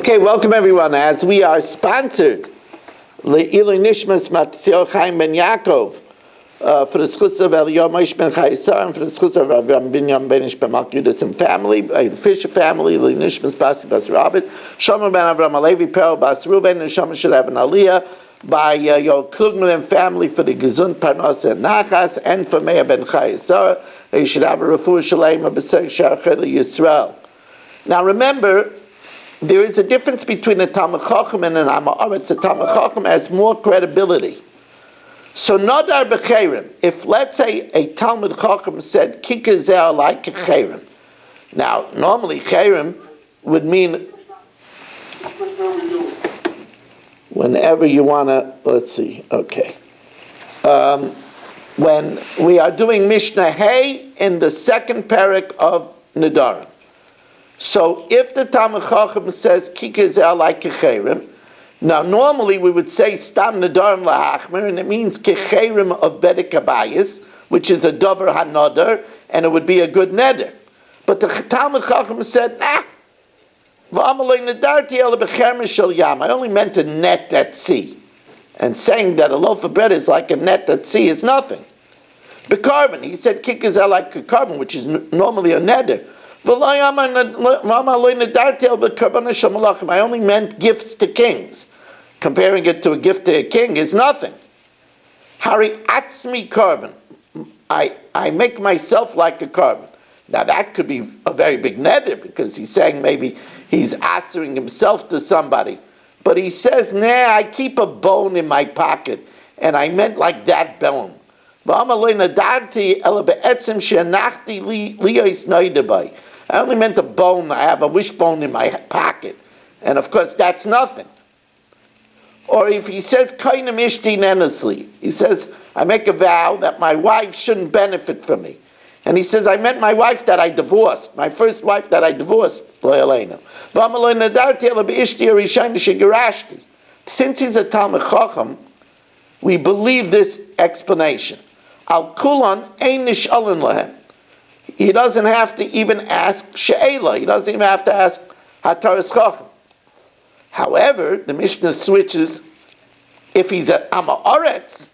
Okay, welcome everyone. As we are sponsored, Le'ilui Nishmas Matisio Chaim Ben Yaakov, for the schus of Yomis Ben Chaisar, and for the schus of Rav Binyan Ben Ish Ben Malchudis and family, the Fisher family, Le'ilui Nishmas Basi Bas Rabit, Shomer Ben Avram Alevi Perel Bas Ruven, and Shomer should have an Aliyah by your Klugman and family for the Gezund Parnas and Nachas, and for Meir Ben Chaisar. You should have a Refuah Shalem of B'Seg Shachel Yisrael. Now remember, there is a difference between a Talmud Chacham and an Amaretz. A Talmud Chacham has more credibility. So Nadar b'Cherem, if let's say a Talmud Chacham said Kikazel like a Cherem. Now normally Cherem would mean whenever you want to, let's see, okay. When we are doing Mishnah Hay in the second parak of Nedarim. So if the Talmud Chacham says Kikazel like Kecherim, now normally we would say Stam Nedarim Lahachmer, and it means Kecherim of Bedek Abayis, which is a Dover Hanodar, and it would be a good neder. But the Talmud Chacham said, I only meant a net at sea. And saying that a loaf of bread is like a net at sea is nothing. Bekarbon, he said Kikazel like a carbon, which is normally a neder. I only meant gifts to kings. Comparing it to a gift to a king is nothing. Hari atzmi carbon. I make myself like a carbon. Now that could be a very big neder because he's saying maybe he's answering himself to somebody. But he says, nah, I keep a bone in my pocket. And I meant like that bone. I only meant a bone. I have a wishbone in my pocket. And of course, that's nothing. Or if he says, he says, I make a vow that my wife shouldn't benefit from me. And he says, I meant my wife that I divorced, my first wife that I divorced. Since he's a Talmud Chacham, we believe this explanation. Al Kulon ein nish'alin lahem. He doesn't have to even ask she'ela. He doesn't even have to ask hataras chacham. However, the Mishnah switches. If he's an amaretz,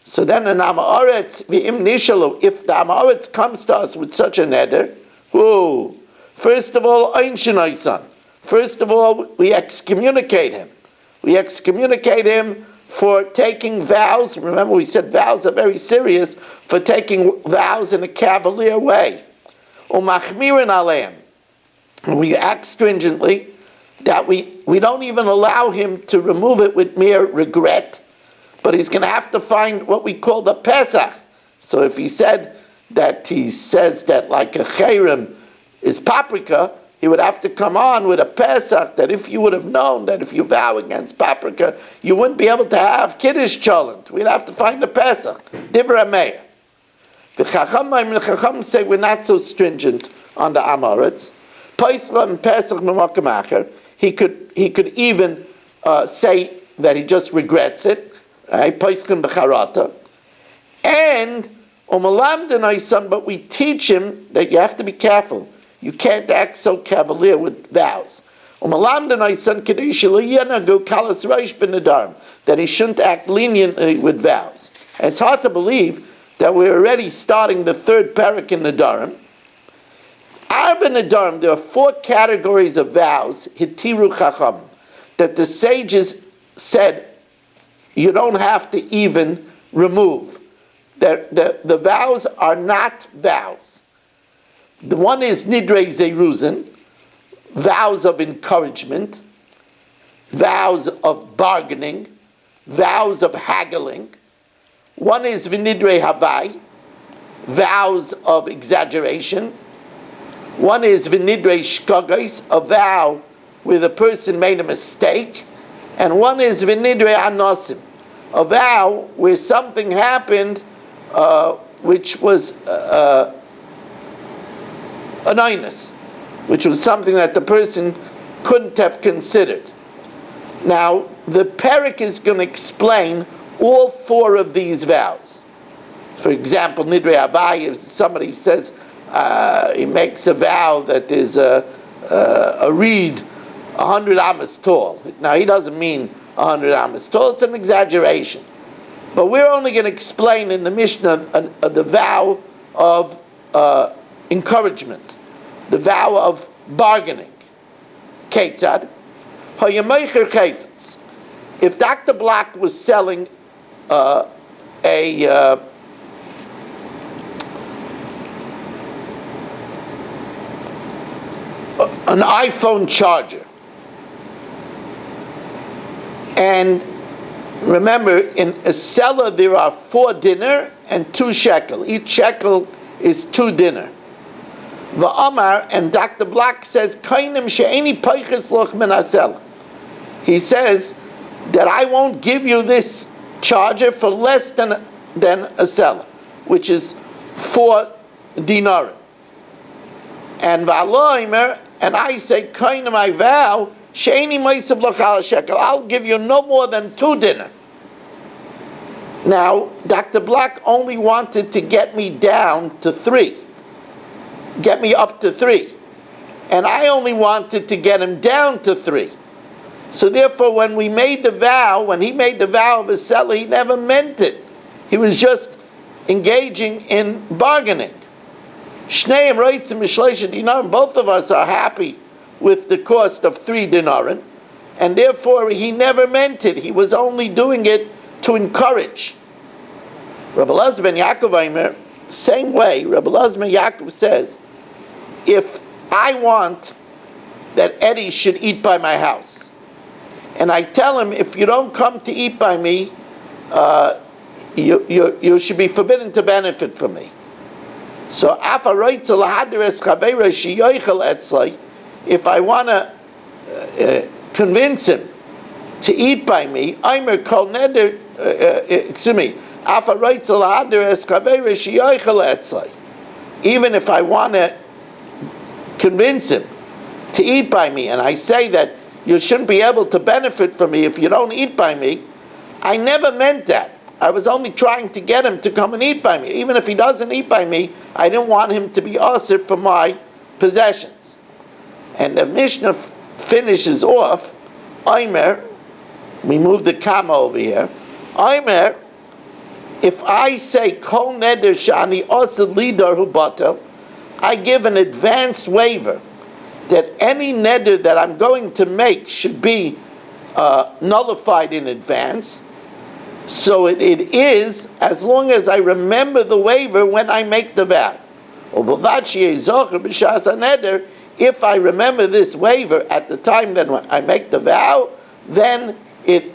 so then an amaretz v'im nishalu. If the amaretz comes to us with such a neder, whoa! First of all, ein shenaisan. First of all, we excommunicate him. We excommunicate him for taking vows. Remember, we said vows are very serious, for taking vows in a cavalier way. Umachmirin aleim. We act stringently that we don't even allow him to remove it with mere regret, but he's going to have to find what we call the Pesach. So if he said that he says that like a cherem is paprika, he would have to come on with a Pesach that if you would have known that if you vow against paprika, you wouldn't be able to have Kiddush cholent. We'd have to find a Pesach. Divra Meir. The Chacham say we're not so stringent on the Amaretz. Paisla and Pesach Memakam Acher. He could even say that he just regrets it. Paiskan B'charata. And but we teach him that you have to be careful. You can't act so cavalier with vows. That he shouldn't act leniently with vows. And it's hard to believe that we're already starting the third parak in Nedarim. Arba Nedarim, there are 4 categories of vows, hitiru chacham, that the sages said you don't have to even remove. The vows are not vows. The one is Nidrei Zeruzin, vows of encouragement, vows of bargaining, vows of haggling. One is Vinidrei Havai, vows of exaggeration. One is Vinidrei Shkogais, a vow where the person made a mistake. And one is Vinidrei Anosim, a vow where something happened which was an inus, which was something that the person couldn't have considered. Now, the parak is going to explain all 4 of these vows. For example, Nidrei Havai, if somebody says he makes a vow that there's a reed 100 amas tall. Now, he doesn't mean 100 amas tall. It's an exaggeration. But we're only going to explain in the Mishnah the vow of encouragement, the vow of bargaining. Ketzad, hayamaycher chayfetz. If Dr. Black was selling an iPhone charger, and remember, in a seller there are 4 dinar and 2 shekel. Each shekel is 2 dinar. Va'amar, and Dr. Black says, Kainim she'eni peiches loch min haseller. He says that I won't give you this charger for less than a seller, which is 4 dinarim. And va'aloimer, and I say, Kainim, I vow, she'eni meisav loch al shekel. I'll give you no more than 2 dinar. Now, Dr. Black only wanted to get me down to 3. Get me up to 3. And I only wanted to get him down to 3. So therefore, when he made the vow of a seller, he never meant it. He was just engaging in bargaining. Shneim reitzim mishleisha dinarim. Both of us are happy with the cost of 3 dinarim. And therefore, he never meant it. He was only doing it to encourage. Rabbi Elazar ben Yaakov Aimer, same way, Rabbi Elazar ben Yaakov says, if I want that Eddie should eat by my house, and I tell him, if you don't come to eat by me, you should be forbidden to benefit from me. So, if I want to convince him to eat by me, Aimer kol neder, excuse me, even if I want to convince him to eat by me, and I say that you shouldn't be able to benefit from me if you don't eat by me, I never meant that. I was only trying to get him to come and eat by me. Even if he doesn't eat by me, I didn't want him to be asur for my possessions. And the Mishnah finishes off, Aimer, we move the comma over here, Aimer, if I say kol neder shani asur lidar hu batel, I give an advanced waiver that any neder that I'm going to make should be nullified in advance. So it is, as long as I remember the waiver when I make the vow. If I remember this waiver at the time that I make the vow, then it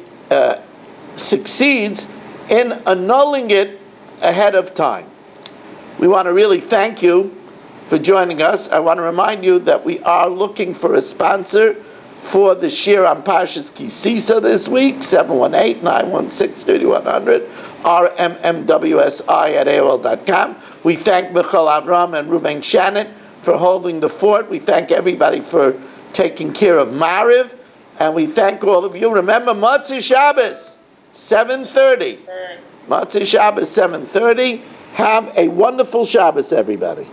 succeeds in annulling it ahead of time. We want to really thank you for joining us. I want to remind you that we are looking for a sponsor for the Shir on Parshas Kisisa this week, 718-916-3100, rmmwsi@aol.com. We thank Michal Avram and Ruben Shannon for holding the fort. We thank everybody for taking care of Mariv, and we thank all of you. Remember, Motzei Shabbos, 7:30. Motzei Shabbos, 7:30. Have a wonderful Shabbos, everybody.